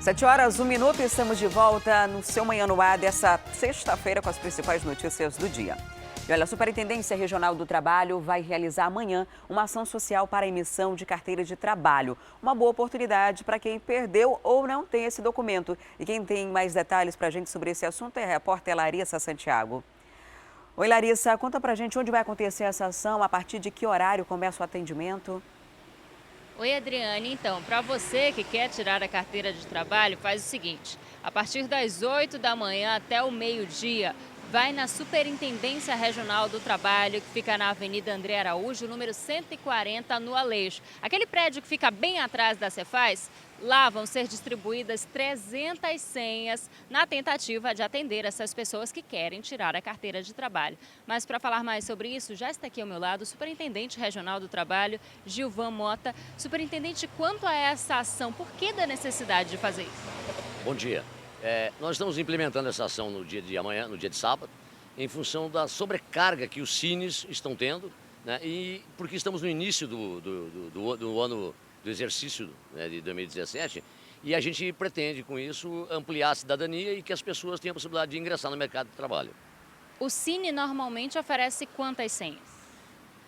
7h01, estamos de volta no seu Manhã no Ar dessa sexta-feira com as principais notícias do dia. E olha, a Superintendência Regional do Trabalho vai realizar amanhã uma ação social para a emissão de carteira de trabalho. Uma boa oportunidade para quem perdeu ou não tem esse documento. E quem tem mais detalhes para a gente sobre esse assunto é a repórter Larissa Santiago. Oi, Larissa, conta pra gente onde vai acontecer essa ação, a partir de que horário começa o atendimento? Oi, Adriane. Então, para você que quer tirar a carteira de trabalho, faz o seguinte: a partir das 8 da manhã até o meio-dia, vai na Superintendência Regional do Trabalho, que fica na Avenida André Araújo, número 140, no Aleixo. Aquele prédio que fica bem atrás da Cefaz, lá vão ser distribuídas 300 senhas na tentativa de atender essas pessoas que querem tirar a carteira de trabalho. Mas para falar mais sobre isso, já está aqui ao meu lado o Superintendente Regional do Trabalho, Gilvan Mota. Superintendente, quanto a essa ação, por que da necessidade de fazer isso? Bom dia. Nós estamos implementando essa ação no dia de amanhã, no dia de sábado, em função da sobrecarga que os cines estão tendo, né, e porque estamos no início do ano do exercício, né, de 2017, e a gente pretende, com isso, ampliar a cidadania e que as pessoas tenham a possibilidade de ingressar no mercado de trabalho. O Cine normalmente oferece quantas senhas?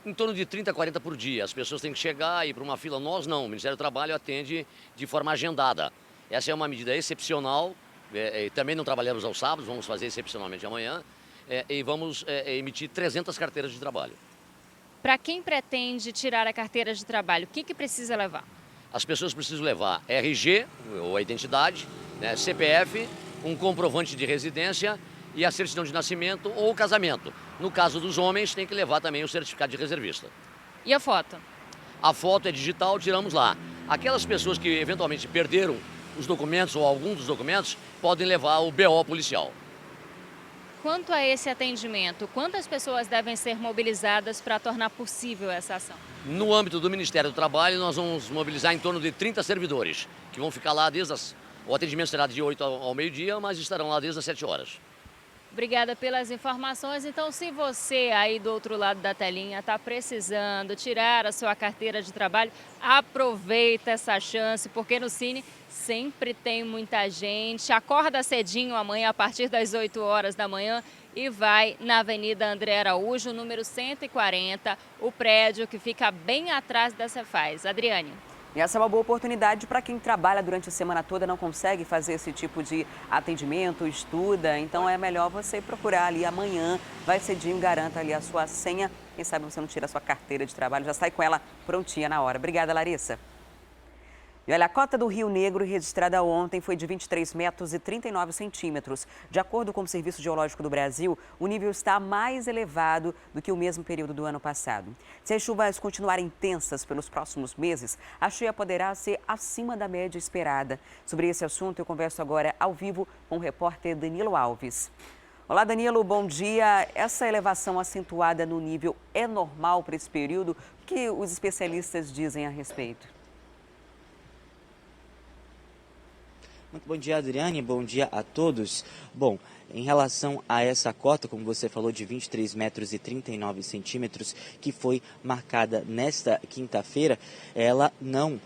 Em torno de 30 a 40 por dia. As pessoas têm que chegar e ir para uma fila. Nós não, o Ministério do Trabalho atende de forma agendada. Essa é uma medida excepcional. Também não trabalhamos aos sábados, vamos fazer excepcionalmente amanhã, e vamos emitir 300 carteiras de trabalho. Para quem pretende tirar a carteira de trabalho, o que precisa levar? As pessoas precisam levar RG, ou a identidade, né, CPF, um comprovante de residência e a certidão de nascimento ou casamento. No caso dos homens, tem que levar também o certificado de reservista. E a foto? A foto é digital, tiramos lá. Aquelas pessoas que eventualmente perderam os documentos ou algum dos documentos podem levar o BO policial. Quanto a esse atendimento, quantas pessoas devem ser mobilizadas para tornar possível essa ação? No âmbito do Ministério do Trabalho, nós vamos mobilizar em torno de 30 servidores, que vão ficar lá o atendimento será de 8 ao meio-dia, mas estarão lá desde as 7 horas. Obrigada pelas informações. Então, se você aí do outro lado da telinha está precisando tirar a sua carteira de trabalho, aproveita essa chance, porque no Cine sempre tem muita gente. Acorda cedinho amanhã a partir das 8 horas da manhã e vai na Avenida André Araújo, número 140, o prédio que fica bem atrás da Cefaz. Adriane. E essa é uma boa oportunidade para quem trabalha durante a semana toda, não consegue fazer esse tipo de atendimento, estuda. Então é melhor você procurar ali amanhã, vai cedinho, garanta ali a sua senha. Quem sabe você não tira a sua carteira de trabalho, já sai com ela prontinha na hora. Obrigada, Larissa. E olha, a cota do Rio Negro registrada ontem foi de 23 metros e 39 centímetros. De acordo com o Serviço Geológico do Brasil, o nível está mais elevado do que o mesmo período do ano passado. Se as chuvas continuarem intensas pelos próximos meses, a cheia poderá ser acima da média esperada. Sobre esse assunto, eu converso agora ao vivo com o repórter Danilo Alves. Olá, Danilo, bom dia. Essa elevação acentuada no nível é normal para esse período? O que os especialistas dizem a respeito? Muito bom dia, Adriane. Bom dia a todos. Bom, em relação a essa cota, como você falou, de 23 metros e 39 centímetros, que foi marcada nesta quinta-feira, ela não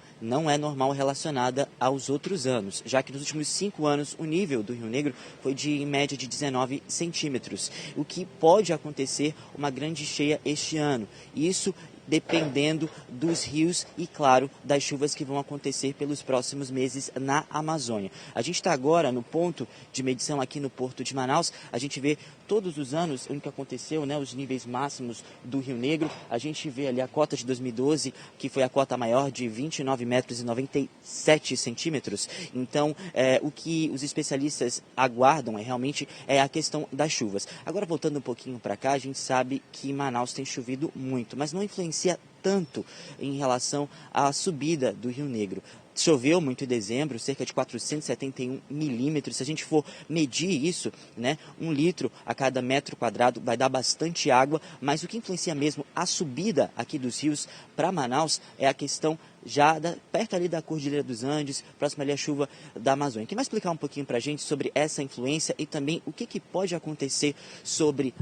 é normal relacionada aos outros anos, já que nos últimos 5 anos o nível do Rio Negro foi de em média de 19 centímetros, o que pode acontecer uma grande cheia este ano. Isso dependendo dos rios e, claro, das chuvas que vão acontecer pelos próximos meses na Amazônia. A gente está agora no ponto de medição aqui no Porto de Manaus. A gente vê todos os anos o que aconteceu, né, os níveis máximos do Rio Negro. A gente vê ali a cota de 2012, que foi a cota maior de 29 metros e 97 centímetros. Então, o que os especialistas aguardam realmente é a questão das chuvas. Agora, voltando um pouquinho para cá, a gente sabe que Manaus tem chovido muito, mas não influencia tanto em relação à subida do Rio Negro. Choveu muito em dezembro, cerca de 471 milímetros. Se a gente for medir isso, né, 1 litro a cada metro quadrado vai dar bastante água, mas o que influencia mesmo a subida aqui dos rios para Manaus é a questão já perto ali da Cordilheira dos Andes, próximo ali à chuva da Amazônia. Quem vai explicar um pouquinho para a gente sobre essa influência e também o que pode acontecer sobre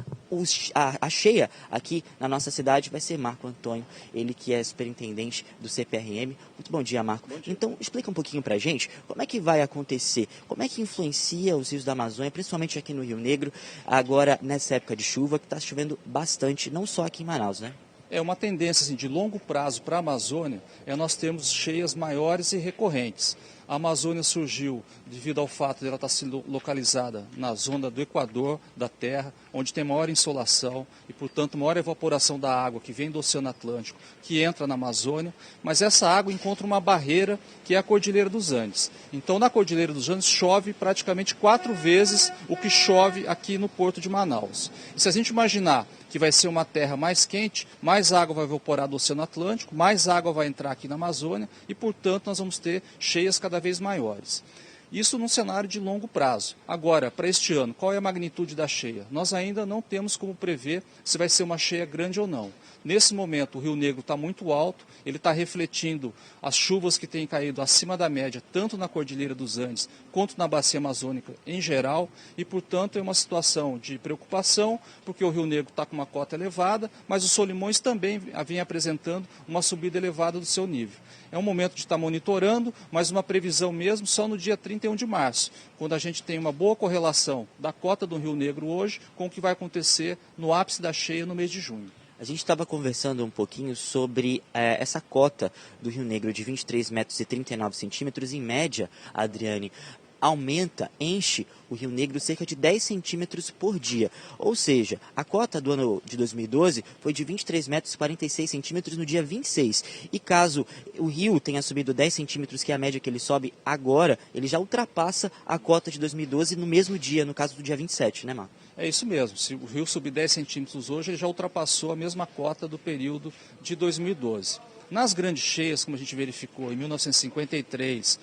a cheia aqui na nossa cidade vai ser Marco Antônio, ele que é superintendente do CPRM. Muito bom dia, Marco. Bom dia. Então, explica um pouquinho pra gente como é que vai acontecer, como é que influencia os rios da Amazônia, principalmente aqui no Rio Negro, agora nessa época de chuva, que está chovendo bastante, não só aqui em Manaus, né? É uma tendência assim, de longo prazo para a Amazônia, nós temos cheias maiores e recorrentes. A Amazônia surgiu devido ao fato de ela estar localizada na zona do Equador da Terra, onde tem maior insolação e, portanto, maior evaporação da água que vem do Oceano Atlântico, que entra na Amazônia, mas essa água encontra uma barreira que é a Cordilheira dos Andes. Então, na Cordilheira dos Andes chove praticamente 4 vezes o que chove aqui no Porto de Manaus. E se a gente imaginar que vai ser uma terra mais quente, mais água vai evaporar do Oceano Atlântico, mais água vai entrar aqui na Amazônia e, portanto, nós vamos ter cheias cada vez maiores. Isso num cenário de longo prazo. Agora, para este ano, qual é a magnitude da cheia? Nós ainda não temos como prever se vai ser uma cheia grande ou não. Nesse momento, o Rio Negro está muito alto, ele está refletindo as chuvas que têm caído acima da média, tanto na Cordilheira dos Andes quanto na Bacia Amazônica em geral, e, portanto, é uma situação de preocupação, porque o Rio Negro está com uma cota elevada, mas os Solimões também vêm apresentando uma subida elevada do seu nível. É um momento de estar monitorando, mas uma previsão mesmo só no dia 31 de março, quando a gente tem uma boa correlação da cota do Rio Negro hoje com o que vai acontecer no ápice da cheia no mês de junho. A gente estava conversando um pouquinho sobre essa cota do Rio Negro de 23 metros e 39 centímetros, em média, Adriane, aumenta, enche o Rio Negro cerca de 10 centímetros por dia. Ou seja, a cota do ano de 2012 foi de 23 metros e 46 centímetros no dia 26. E caso o rio tenha subido 10 centímetros, que é a média que ele sobe agora, ele já ultrapassa a cota de 2012 no mesmo dia, no caso do dia 27, né, Marco? É isso mesmo. Se o rio subir 10 centímetros hoje, ele já ultrapassou a mesma cota do período de 2012. Nas grandes cheias, como a gente verificou em 1953,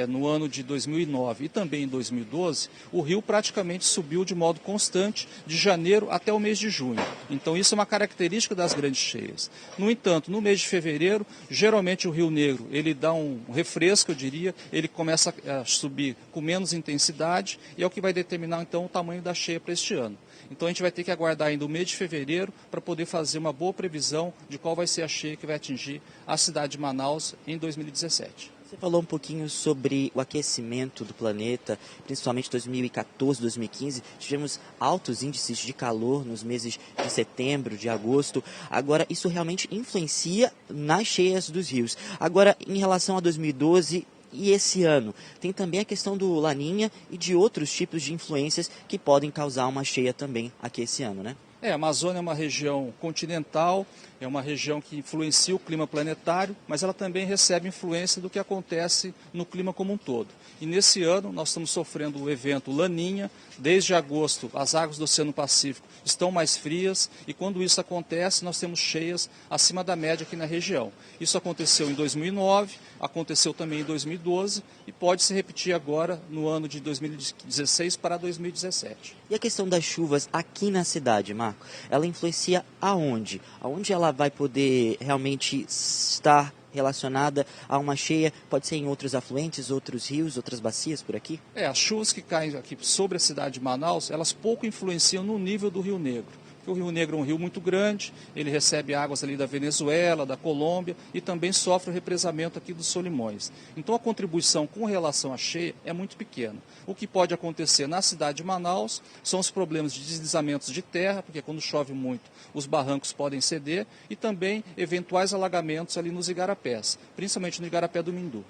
no ano de 2009 e também em 2012, o rio praticamente subiu de modo constante de janeiro até o mês de junho. Então isso é uma característica das grandes cheias. No entanto, no mês de fevereiro, geralmente o Rio Negro ele dá um refresco, eu diria, ele começa a subir com menos intensidade e é o que vai determinar então o tamanho da cheia para este ano. Então a gente vai ter que aguardar ainda o mês de fevereiro para poder fazer uma boa previsão de qual vai ser a cheia que vai atingir a cidade de Manaus em 2017. Você falou um pouquinho sobre o aquecimento do planeta, principalmente 2014, 2015. Tivemos altos índices de calor nos meses de setembro, de agosto. Agora, isso realmente influencia nas cheias dos rios. Agora, em relação a 2012... e esse ano, tem também a questão do Laninha e de outros tipos de influências que podem causar uma cheia também aqui esse ano, né? A Amazônia é uma região continental, é uma região que influencia o clima planetário, mas ela também recebe influência do que acontece no clima como um todo. E nesse ano nós estamos sofrendo o evento Laninha. Desde agosto as águas do Oceano Pacífico estão mais frias e quando isso acontece nós temos cheias acima da média aqui na região. Isso aconteceu em 2009, aconteceu também em 2012 e pode se repetir agora no ano de 2016 para 2017. E a questão das chuvas aqui na cidade, Marco, ela influencia aonde? Aonde ela vai poder realmente estar relacionada a uma cheia? Pode ser em outros afluentes, outros rios, outras bacias por aqui? As chuvas que caem aqui sobre a cidade de Manaus, elas pouco influenciam no nível do Rio Negro. Porque o Rio Negro é um rio muito grande, ele recebe águas ali da Venezuela, da Colômbia e também sofre o represamento aqui dos Solimões. Então a contribuição com relação à cheia é muito pequena. O que pode acontecer na cidade de Manaus são os problemas de deslizamentos de terra, porque quando chove muito os barrancos podem ceder, e também eventuais alagamentos ali nos igarapés, principalmente no igarapé do Mindu.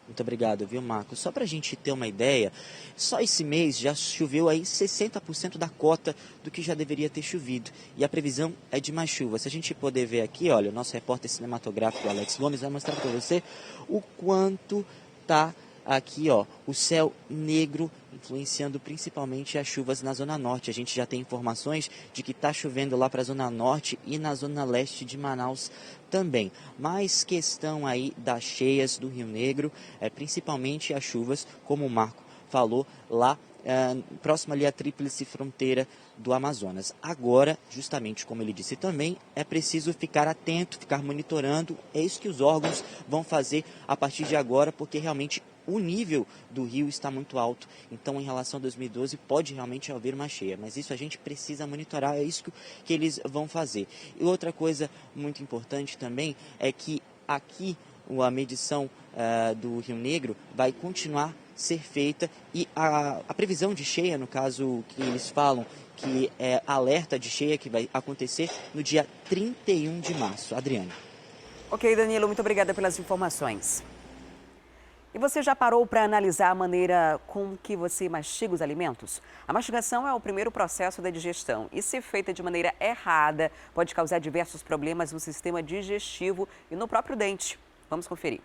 Muito obrigado, viu, Marco? Só para a gente ter uma ideia, só esse mês já choveu aí 60% da cota do que já deveria ter chovido. E a previsão é de mais chuva. Se a gente poder ver aqui, olha, o nosso repórter cinematográfico, Alex Gomes, vai mostrar para você o quanto tá aqui, ó, o céu negro, influenciando principalmente as chuvas na Zona Norte. A gente já tem informações de que está chovendo lá para a Zona Norte e na Zona Leste de Manaus também. Mais questão aí das cheias do Rio Negro, principalmente as chuvas, como o Marco falou, lá próximo ali à tríplice fronteira do Amazonas. Agora, justamente como ele disse também, é preciso ficar atento, ficar monitorando. É isso que os órgãos vão fazer a partir de agora, porque realmente o nível do rio está muito alto. Então, em relação a 2012, pode realmente haver uma cheia. Mas isso a gente precisa monitorar, é isso que eles vão fazer. E outra coisa muito importante também é que aqui a medição do Rio Negro vai continuar ser feita e a previsão de cheia, no caso que eles falam, que é alerta de cheia que vai acontecer no dia 31 de março. Adriane. Ok, Danilo, muito obrigada pelas informações. E você já parou para analisar a maneira com que você mastiga os alimentos? A mastigação é o primeiro processo da digestão e, se feita de maneira errada, pode causar diversos problemas no sistema digestivo e no próprio dente. Vamos conferir.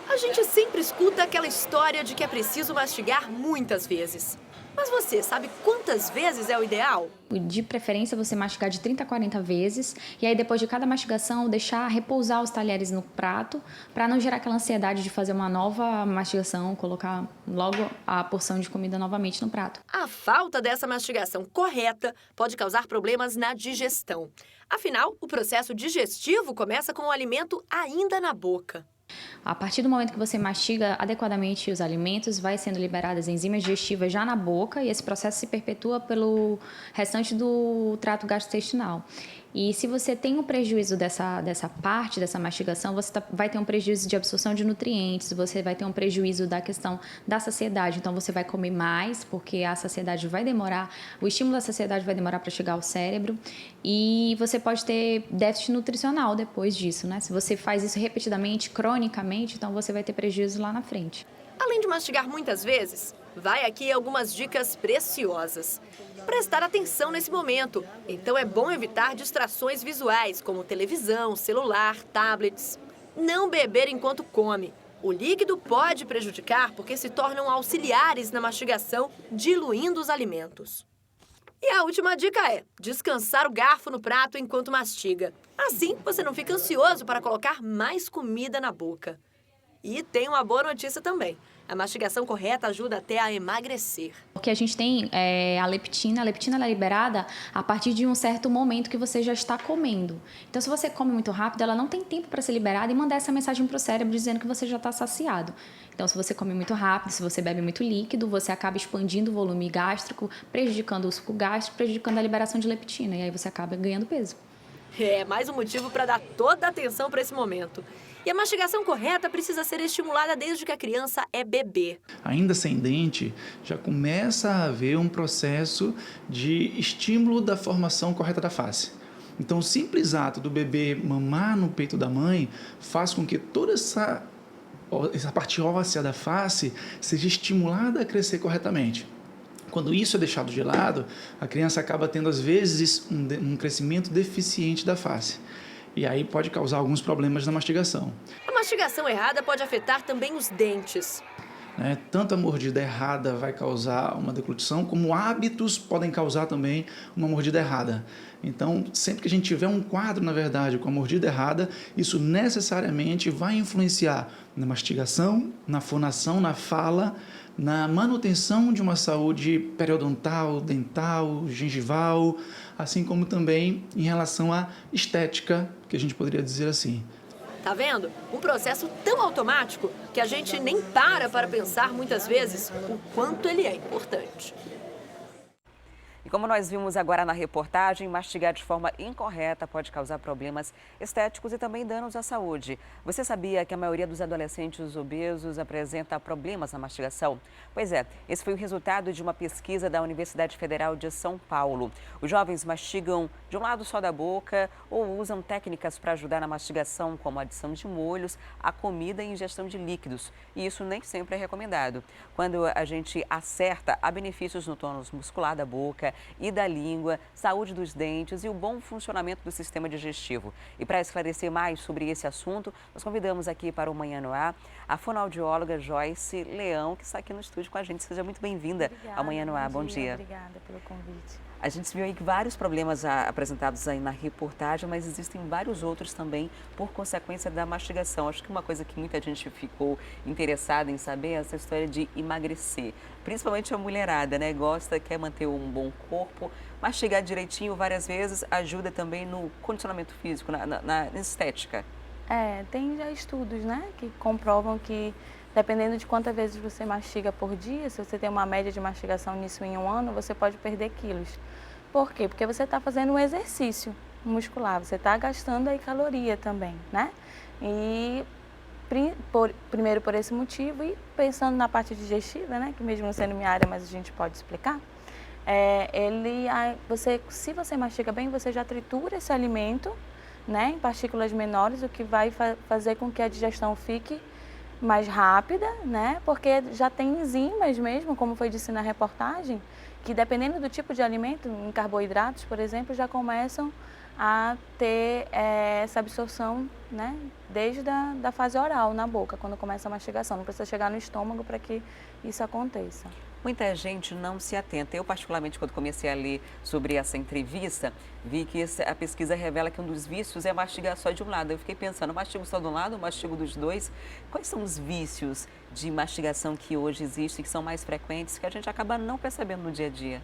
A gente sempre escuta aquela história de que é preciso mastigar muitas vezes. Mas você sabe quantas vezes é o ideal? De preferência, você mastigar de 30 a 40 vezes. E aí, depois de cada mastigação, deixar repousar os talheres no prato, para não gerar aquela ansiedade de fazer uma nova mastigação, colocar logo a porção de comida novamente no prato. A falta dessa mastigação correta pode causar problemas na digestão. Afinal, o processo digestivo começa com o alimento ainda na boca. A partir do momento que você mastiga adequadamente os alimentos, vai sendo liberadas enzimas digestivas já na boca e esse processo se perpetua pelo restante do trato gastrointestinal. E se você tem um prejuízo dessa parte, dessa mastigação, você vai ter um prejuízo de absorção de nutrientes, você vai ter um prejuízo da questão da saciedade. Então, você vai comer mais, porque a saciedade vai demorar, o estímulo da saciedade vai demorar para chegar ao cérebro. E você pode ter déficit nutricional depois disso, né? Se você faz isso repetidamente, cronicamente, então você vai ter prejuízo lá na frente. Além de mastigar muitas vezes, vai aqui algumas dicas preciosas. Prestar atenção nesse momento. Então é bom evitar distrações visuais, como televisão, celular, tablets. Não beber enquanto come. O líquido pode prejudicar porque se tornam auxiliares na mastigação, diluindo os alimentos. E a última dica é descansar o garfo no prato enquanto mastiga. Assim, você não fica ansioso para colocar mais comida na boca. E tem uma boa notícia também. A mastigação correta ajuda até a emagrecer. Porque a gente tem a leptina ela é liberada a partir de um certo momento que você já está comendo. Então, se você come muito rápido, ela não tem tempo para ser liberada e mandar essa mensagem para o cérebro dizendo que você já está saciado. Então, se você come muito rápido, se você bebe muito líquido, você acaba expandindo o volume gástrico, prejudicando o suco gástrico, prejudicando a liberação de leptina. E aí você acaba ganhando peso. É mais um motivo para dar toda a atenção para esse momento. E a mastigação correta precisa ser estimulada desde que a criança é bebê. Ainda sem dente, já começa a haver um processo de estímulo da formação correta da face. Então, o simples ato do bebê mamar no peito da mãe faz com que toda essa parte óssea da face seja estimulada a crescer corretamente. Quando isso é deixado de lado, a criança acaba tendo, às vezes, um crescimento deficiente da face. E aí pode causar alguns problemas na mastigação. A mastigação errada pode afetar também os dentes. Tanto a mordida errada vai causar uma deglutição, como hábitos podem causar também uma mordida errada. Então, sempre que a gente tiver um quadro, na verdade, com a mordida errada, isso necessariamente vai influenciar na mastigação, na fonação, na fala, na manutenção de uma saúde periodontal, dental, gengival, assim como também em relação à estética, que a gente poderia dizer assim. Tá vendo? Um processo tão automático que a gente nem para pensar muitas vezes o quanto ele é importante. E como nós vimos agora na reportagem, mastigar de forma incorreta pode causar problemas estéticos e também danos à saúde. Você sabia que a maioria dos adolescentes obesos apresenta problemas na mastigação? Pois é, esse foi o resultado de uma pesquisa da Universidade Federal de São Paulo. Os jovens mastigam de um lado só da boca ou usam técnicas para ajudar na mastigação, como a adição de molhos à comida e ingestão de líquidos. E isso nem sempre é recomendado. Quando a gente acerta, há benefícios no tônus muscular da boca e da língua, saúde dos dentes e o bom funcionamento do sistema digestivo. E para esclarecer mais sobre esse assunto, nós convidamos aqui para o Manhã no Ar a fonoaudióloga Joyce Leão, que está aqui no estúdio com a gente. Seja muito bem-vinda ao Manhã no Ar. Bom dia. Obrigada pelo convite. A gente viu aí que vários problemas apresentados aí na reportagem, mas existem vários outros também por consequência da mastigação. Acho que uma coisa que muita gente ficou interessada em saber é essa história de emagrecer. Principalmente a mulherada, né? Gosta, quer manter um bom corpo. Mastigar direitinho várias vezes ajuda também no condicionamento físico, na estética. Tem já estudos, né, que comprovam que dependendo de quantas vezes você mastiga por dia, se você tem uma média de mastigação nisso em um ano, você pode perder quilos. Por quê? Porque você está fazendo um exercício muscular, você está gastando aí caloria também, né? E primeiro por esse motivo e pensando na parte digestiva, né, que mesmo não sendo minha área, mas a gente pode explicar, se você mastiga bem, você já tritura esse alimento, né, em partículas menores, o que vai fazer com que a digestão fique mais rápida, né, porque já tem enzimas mesmo, como foi dito na reportagem, que dependendo do tipo de alimento, em carboidratos, por exemplo, já começam a ter essa absorção, né, desde da fase oral, na boca, quando começa a mastigação. Não precisa chegar no estômago para que isso aconteça. Muita gente não se atenta. Eu, particularmente, quando comecei a ler sobre essa entrevista, vi que a pesquisa revela que um dos vícios é mastigar só de um lado. Eu fiquei pensando, mastigo só de um lado, mastigo dos dois? Quais são os vícios de mastigação que hoje existem, que são mais frequentes, que a gente acaba não percebendo no dia a dia?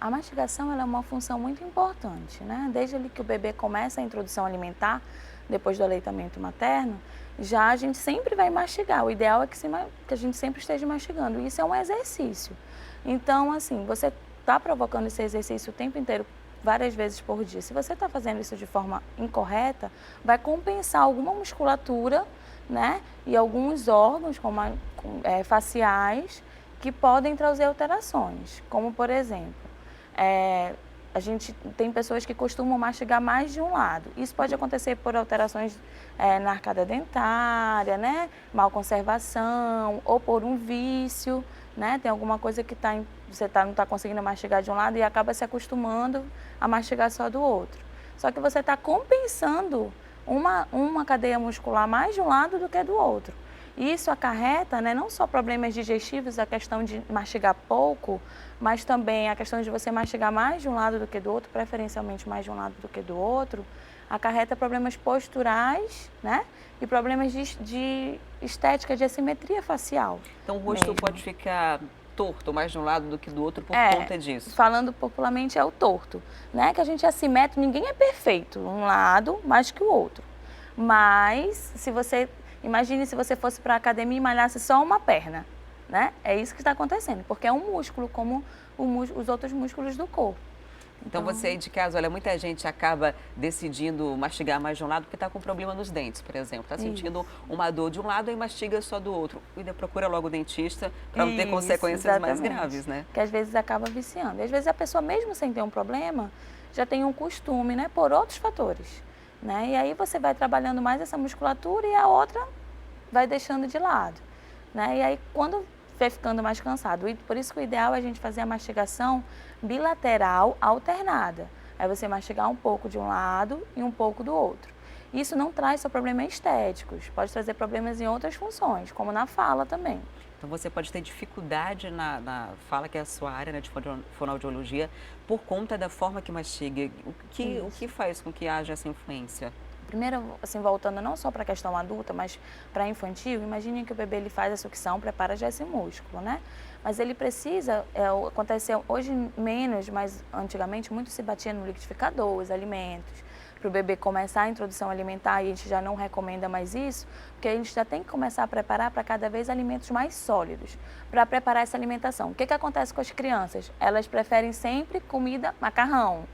A mastigação ela é uma função muito importante, né? Desde ali que o bebê começa a introdução alimentar, depois do aleitamento materno, já a gente sempre vai mastigar. O ideal é que a gente sempre esteja mastigando. Isso é um exercício. Então, assim, você está provocando esse exercício o tempo inteiro, várias vezes por dia. Se você está fazendo isso de forma incorreta, vai compensar alguma musculatura, né? E alguns órgãos, como faciais, que podem trazer alterações. Como, por exemplo, a gente tem pessoas que costumam mastigar mais de um lado. Isso pode acontecer por alterações na arcada dentária, né? Mal conservação ou por um vício, né? Tem alguma coisa que você não está conseguindo mastigar de um lado e acaba se acostumando a mastigar só do outro. Só que você está compensando uma cadeia muscular mais de um lado do que do outro. Isso acarreta, né, não só problemas digestivos, a questão de mastigar pouco, mas também a questão de você mastigar mais de um lado do que do outro, preferencialmente mais de um lado do que do outro, acarreta problemas posturais, né, e problemas de estética, de assimetria facial. Então o rosto pode ficar torto mais de um lado do que do outro por conta disso? Falando popularmente é o torto, né, que a gente é assimétrico, ninguém é perfeito, um lado mais que o outro. Mas imagine se você fosse para a academia e malhasse só uma perna, né? É isso que está acontecendo, porque é um músculo como os outros músculos do corpo. Então você aí de casa, olha, muita gente acaba decidindo mastigar mais de um lado porque está com problema nos dentes, por exemplo. Está sentindo uma dor de um lado e mastiga só do outro. E procura logo o dentista para não ter consequências mais graves, né? Que às vezes acaba viciando. E às vezes a pessoa, mesmo sem ter um problema, já tem um costume, né? Por outros fatores. Né? E aí você vai trabalhando mais essa musculatura e a outra vai deixando de lado. Né? E aí quando vai ficando mais cansado, e por isso que o ideal é a gente fazer a mastigação bilateral alternada. Aí você mastigar um pouco de um lado e um pouco do outro. Isso não traz só problemas estéticos, pode trazer problemas em outras funções, como na fala também. Então você pode ter dificuldade na fala, que é a sua área, né, de fonoaudiologia, por conta da forma que mastiga. O que faz com que haja essa influência? Primeiro, assim, voltando não só para a questão adulta, mas para infantil, imagine que o bebê ele faz a sucção, prepara já esse músculo, né? Mas ele precisa, acontece hoje menos, mas antigamente muito se batia no liquidificador, os alimentos. Para o bebê começar a introdução alimentar, e a gente já não recomenda mais isso, porque a gente já tem que começar a preparar para cada vez alimentos mais sólidos, para preparar essa alimentação. O que acontece com as crianças? Elas preferem sempre comida, macarrão,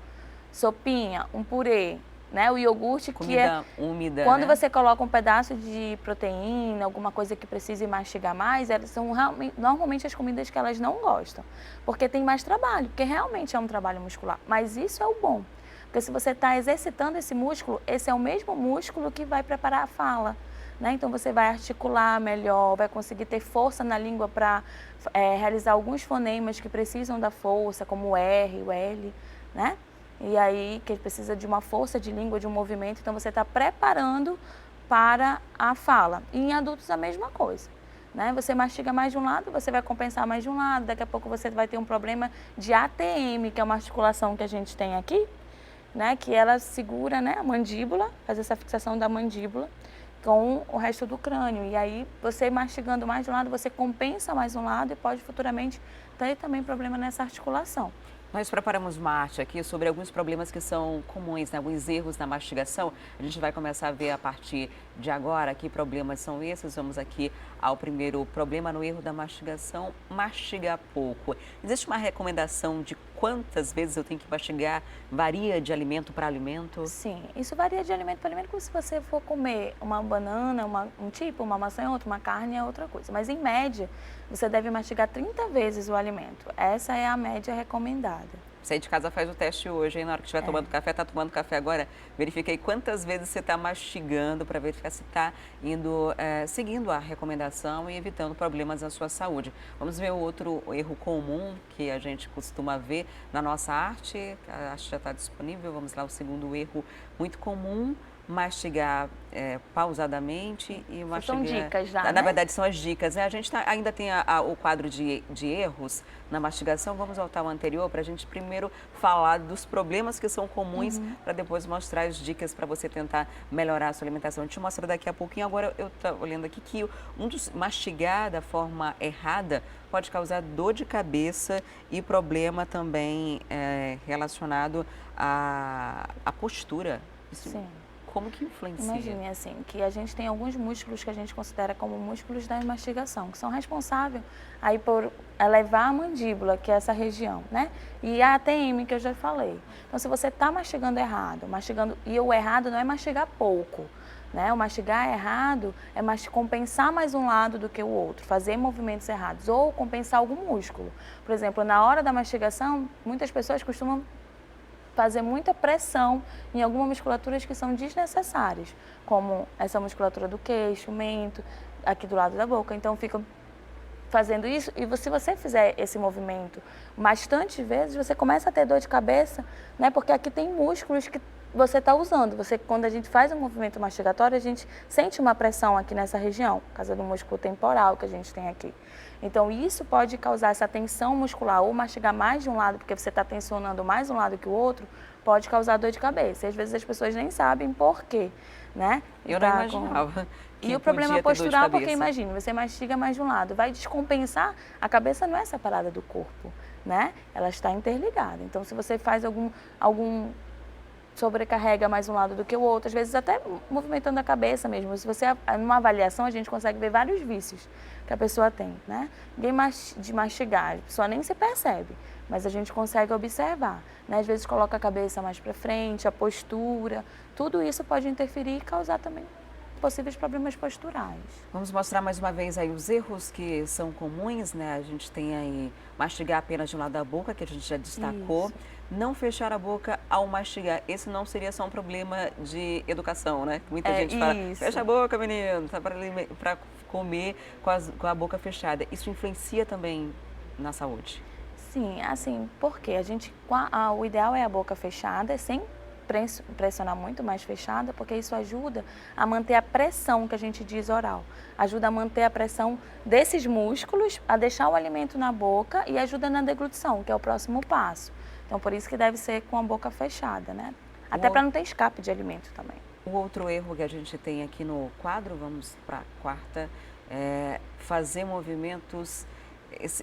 sopinha, um purê, né? O iogurte, comida úmida, quando né? você coloca um pedaço de proteína, alguma coisa que precise mastigar mais, elas são normalmente as comidas que elas não gostam, porque tem mais trabalho, porque realmente é um trabalho muscular, mas isso é o bom. Porque se você está exercitando esse músculo, esse é o mesmo músculo que vai preparar a fala, né? Então você vai articular melhor, vai conseguir ter força na língua para realizar alguns fonemas que precisam da força, como o R, o L, né? E aí que precisa de uma força de língua, de um movimento, então você está preparando para a fala. E em adultos a mesma coisa. né? Você mastiga mais de um lado, você vai compensar mais de um lado, daqui a pouco você vai ter um problema de ATM, que é uma articulação que a gente tem aqui, né? Que ela segura, né, a mandíbula, faz essa fixação da mandíbula com o resto do crânio. E aí, você mastigando mais de um lado, você compensa mais um lado e pode futuramente ter também problema nessa articulação. Nós preparamos uma arte aqui sobre alguns problemas que são comuns, né? Alguns erros na mastigação. A gente vai começar a ver a partir de agora que problemas são esses. Vamos aqui ao primeiro problema no erro da mastigação, mastigar pouco. Existe uma recomendação de quantas vezes eu tenho que mastigar? Varia de alimento para alimento? Sim, isso varia de alimento para alimento, como se você for comer uma banana, um tipo, uma maçã é outra, uma carne é outra coisa. Mas em média, você deve mastigar 30 vezes o alimento. Essa é a média recomendada. Sair de casa faz o teste hoje, hein? Na hora que estiver tomando café, está tomando café agora, verifique aí quantas vezes você está mastigando para verificar se está indo, seguindo a recomendação e evitando problemas na sua saúde. Vamos ver o outro erro comum que a gente costuma ver na nossa arte. A arte já está disponível. Vamos lá, o segundo erro muito comum. Mastigar pausadamente e mastigar... São dicas já, Na né? verdade, são as dicas. A gente ainda tem o quadro de erros na mastigação. Vamos voltar ao anterior para a gente primeiro falar dos problemas que são comuns para depois mostrar as dicas para você tentar melhorar a sua alimentação. Eu te mostro daqui a pouquinho. Agora, eu estou olhando aqui que mastigar da forma errada pode causar dor de cabeça e problema também relacionado à postura. Isso, Sim. Como que influencia? Imagine assim, que a gente tem alguns músculos que a gente considera como músculos da mastigação, que são responsáveis aí por elevar a mandíbula, que é essa região, né? E a ATM, que eu já falei. Então, se você está mastigando errado, e o errado não é mastigar pouco, né? O mastigar errado é compensar mais um lado do que o outro, fazer movimentos errados, ou compensar algum músculo. Por exemplo, na hora da mastigação, muitas pessoas costumam fazer muita pressão em algumas musculaturas que são desnecessárias, como essa musculatura do queixo, mento, aqui do lado da boca. Então, ficam fazendo isso e se você fizer esse movimento bastante vezes, você começa a ter dor de cabeça, né? Porque aqui tem músculos que você está usando. Quando a gente faz um movimento mastigatório, a gente sente uma pressão aqui nessa região, por causa do músculo temporal que a gente tem aqui. Então, isso pode causar essa tensão muscular, ou mastigar mais de um lado, porque você está tensionando mais um lado que o outro, pode causar dor de cabeça. E às vezes as pessoas nem sabem por quê, né? Eu não imaginava. E o problema postural, porque imagine, você mastiga mais de um lado, vai descompensar, a cabeça não é separada do corpo, né? Ela está interligada. Então, se você faz algum sobrecarrega mais um lado do que o outro, às vezes até movimentando a cabeça mesmo. Se você, numa avaliação, a gente consegue ver vários vícios que a pessoa tem, né? De mastigar, a pessoa nem se percebe, mas a gente consegue observar, né? Às vezes coloca a cabeça mais para frente, a postura, tudo isso pode interferir e causar também possíveis problemas posturais. Vamos mostrar mais uma vez aí os erros que são comuns, né? A gente tem aí mastigar apenas de um lado da boca, que a gente já destacou. Isso. Não fechar a boca ao mastigar. Esse não seria só um problema de educação, né? Muita gente fala, fecha a boca, menino, tá para comer com a boca fechada. Isso influencia também na saúde? Sim, assim, porque o ideal é a boca fechada, sem pressionar muito, mais fechada, porque isso ajuda a manter a pressão que a gente diz oral. Ajuda a manter a pressão desses músculos, a deixar o alimento na boca e ajuda na deglutição, que é o próximo passo. Então, por isso que deve ser com a boca fechada, né? Até para não ter escape de alimento também. O outro erro que a gente tem aqui no quadro, vamos para a quarta, é fazer movimentos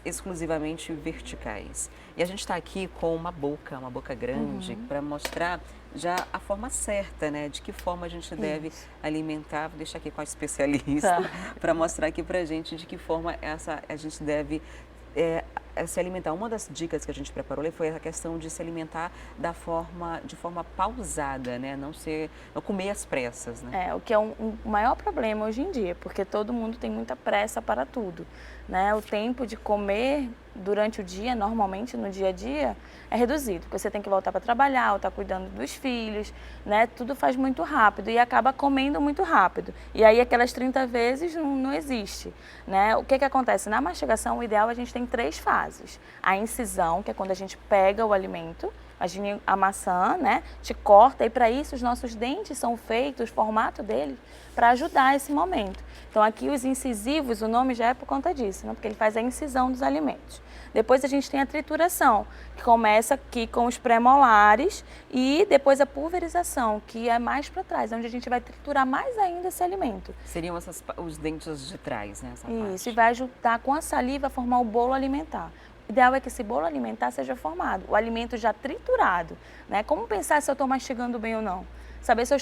exclusivamente verticais. E a gente está aqui com uma boca grande, para mostrar já a forma certa, né? De que forma a gente deve alimentar. Vou deixar aqui com a especialista para mostrar aqui para a gente de que forma a gente deve se alimentar. Uma das dicas que a gente preparou foi a questão de se alimentar de forma pausada, né? Não comer às pressas, né? O que é o maior problema hoje em dia, porque todo mundo tem muita pressa para tudo, né? O tempo de comer durante o dia, normalmente no dia a dia, é reduzido, porque você tem que voltar para trabalhar, ou estar cuidando dos filhos, né? Tudo faz muito rápido e acaba comendo muito rápido. E aí aquelas 30 vezes não existe, né? O que acontece? Na mastigação, o ideal a gente tem 3 fases. A incisão, que é quando a gente pega o alimento, imagine a maçã, né? Te corta, e para isso os nossos dentes são feitos, o formato deles, para ajudar esse momento. Então aqui os incisivos, o nome já é por conta disso, né? Porque ele faz a incisão dos alimentos. Depois a gente tem a trituração, que começa aqui com os pré-molares, e depois a pulverização, que é mais para trás, onde a gente vai triturar mais ainda esse alimento. Seriam os dentes de trás, né? Essa Isso, parte. e vai juntar com a saliva a formar o bolo alimentar. O ideal é que esse bolo alimentar seja formado, o alimento já triturado, né? Como pensar se eu estou mastigando bem ou não? Saber se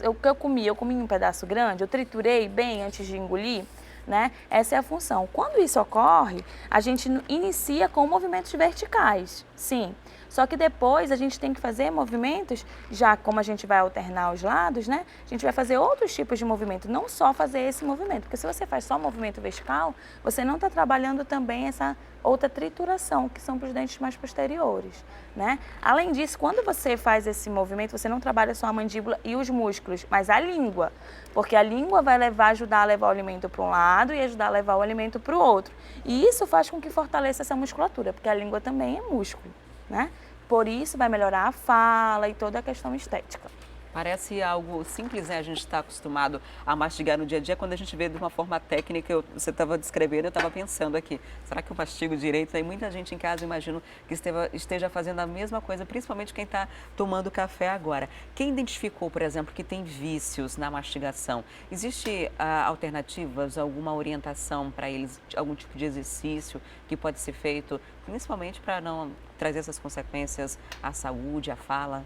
o que eu comi um pedaço grande, eu triturei bem antes de engolir, né? Essa é a função. Quando isso ocorre, a gente inicia com movimentos verticais, sim. Só que depois a gente tem que fazer movimentos, já como a gente vai alternar os lados, né? A gente vai fazer outros tipos de movimento, não só fazer esse movimento. Porque se você faz só movimento vertical, você não está trabalhando também essa outra trituração, que são para os dentes mais posteriores, né? Além disso, quando você faz esse movimento, você não trabalha só a mandíbula e os músculos, mas a língua. Porque a língua vai ajudar a levar o alimento para um lado e ajudar a levar o alimento para o outro. E isso faz com que fortaleça essa musculatura, porque a língua também é músculo, né? Por isso vai melhorar a fala e toda a questão estética. Parece algo simples, né? A gente está acostumado a mastigar no dia a dia. Quando a gente vê de uma forma técnica, você estava descrevendo, eu estava pensando aqui, será que eu mastigo direito? Aí muita gente em casa, imagino, que esteja fazendo a mesma coisa, principalmente quem está tomando café agora. Quem identificou, por exemplo, que tem vícios na mastigação, existe alternativas, alguma orientação para eles, algum tipo de exercício que pode ser feito, principalmente para não trazer essas consequências à saúde, à fala?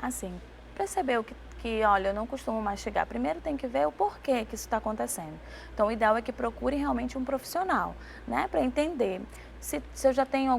Assim, percebeu que, olha, eu não costumo mastigar. Primeiro tem que ver o porquê que isso está acontecendo. Então, o ideal é que procure realmente um profissional, né, para entender se eu já tenho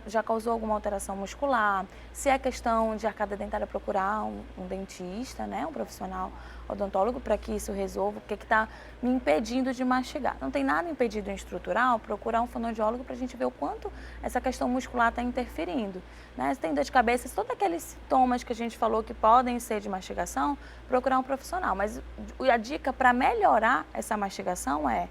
já causou alguma alteração muscular, se é questão de arcada dentária, procurar um dentista, né, um profissional odontólogo para que isso resolva, o que está me impedindo de mastigar. Não tem nada impedido em estrutural, procurar um fonoaudiólogo para a gente ver o quanto essa questão muscular está interferindo, né? Se tem dor de cabeça, todos aqueles sintomas que a gente falou que podem ser de mastigação, procurar um profissional. Mas a dica para melhorar essa mastigação é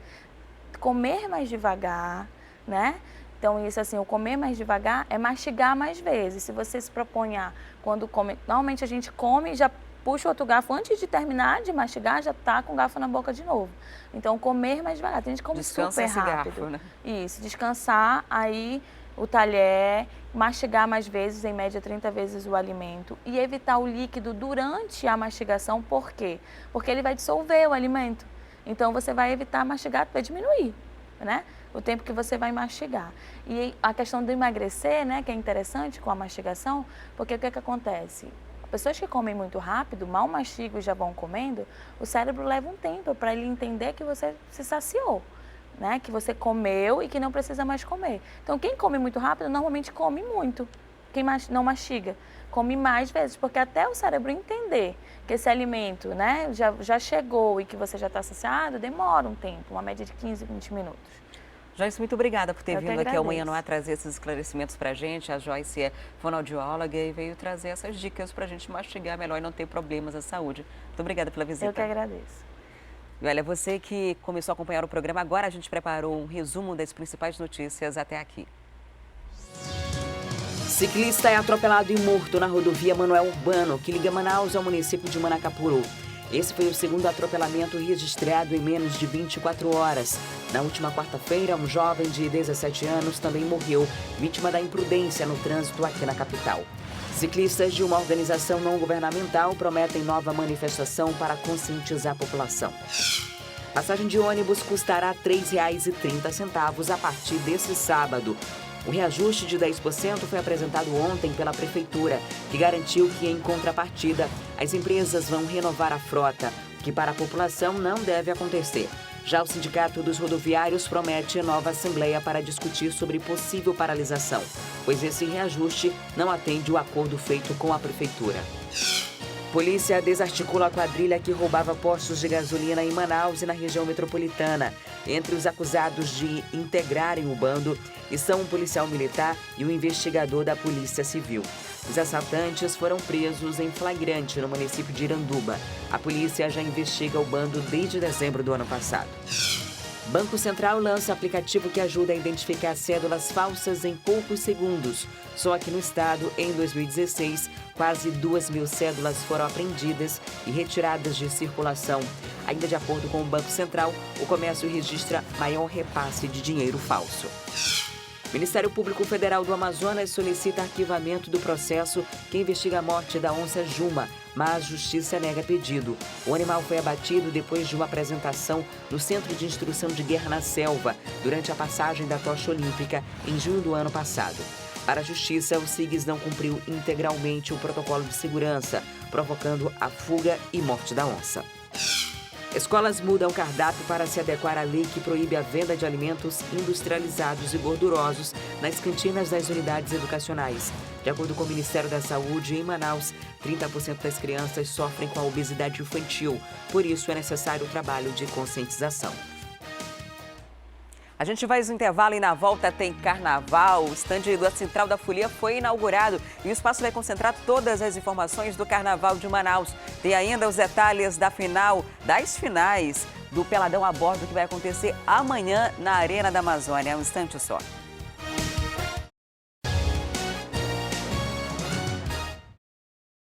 comer mais devagar, né? Então, isso assim, o comer mais devagar é mastigar mais vezes. Se você se propõe quando come, normalmente a gente come e já puxa outro garfo, antes de terminar de mastigar, já está com o garfo na boca de novo. Então, comer mais devagar. Tem gente que come Descansa super rápido. Garfo, né? Isso, descansar, aí o talher, mastigar mais vezes, em média 30 vezes o alimento e evitar o líquido durante a mastigação. Por quê? Porque ele vai dissolver o alimento. Então, você vai evitar mastigar, vai diminuir, né? O tempo que você vai mastigar. E a questão do emagrecer, né, que é interessante com a mastigação, porque o que acontece? Pessoas que comem muito rápido, mal mastigam e já vão comendo, o cérebro leva um tempo para ele entender que você se saciou, né, que você comeu e que não precisa mais comer. Então, quem come muito rápido, normalmente come muito. Quem não mastiga, come mais vezes, porque até o cérebro entender que esse alimento, né, já chegou e que você já está saciado, demora um tempo, uma média de 15, 20 minutos. Joyce, muito obrigada por ter Eu que vindo aqui ao Manhã agradeço. no Ar trazer esses esclarecimentos para a gente. A Joyce é fonoaudióloga e veio trazer essas dicas para a gente mastigar melhor e não ter problemas à saúde. Muito obrigada pela visita. Eu que agradeço. E olha, você que começou a acompanhar o programa, agora a gente preparou um resumo das principais notícias até aqui. Ciclista é atropelado e morto na rodovia Manuel Urbano, que liga Manaus ao município de Manacapuru. Esse foi o segundo atropelamento registrado em menos de 24 horas. Na última quarta-feira, um jovem de 17 anos também morreu, vítima da imprudência no trânsito aqui na capital. Ciclistas de uma organização não governamental prometem nova manifestação para conscientizar a população. Passagem de ônibus custará R$ 3,30 a partir desse sábado. O reajuste de 10% foi apresentado ontem pela Prefeitura, que garantiu que, em contrapartida, as empresas vão renovar a frota, o que para a população não deve acontecer. Já o Sindicato dos Rodoviários promete nova assembleia para discutir sobre possível paralisação, pois esse reajuste não atende o acordo feito com a Prefeitura. Polícia desarticula a quadrilha que roubava postos de gasolina em Manaus e na região metropolitana. Entre os acusados de integrarem o bando estão um policial militar e um investigador da Polícia Civil. Os assaltantes foram presos em flagrante no município de Iranduba. A polícia já investiga o bando desde dezembro do ano passado. Banco Central lança aplicativo que ajuda a identificar cédulas falsas em poucos segundos. Só aqui no estado, em 2016, quase 2.000 cédulas foram apreendidas e retiradas de circulação. Ainda de acordo com o Banco Central, o comércio registra maior repasse de dinheiro falso. O Ministério Público Federal do Amazonas solicita arquivamento do processo que investiga a morte da onça Juma, mas a Justiça nega pedido. O animal foi abatido depois de uma apresentação no Centro de Instrução de Guerra na Selva, durante a passagem da tocha olímpica em junho do ano passado. Para a Justiça, o SIGS não cumpriu integralmente o protocolo de segurança, provocando a fuga e morte da onça. Escolas mudam cardápio para se adequar à lei que proíbe a venda de alimentos industrializados e gordurosos nas cantinas das unidades educacionais. De acordo com o Ministério da Saúde, em Manaus, 30% das crianças sofrem com a obesidade infantil. Por isso, é necessário o trabalho de conscientização. A gente vai ao intervalo e na volta tem carnaval. O estande da Central da Folia foi inaugurado e o espaço vai concentrar todas as informações do Carnaval de Manaus. Tem ainda os detalhes das finais do Peladão a Bordo que vai acontecer amanhã na Arena da Amazônia. Um instante só.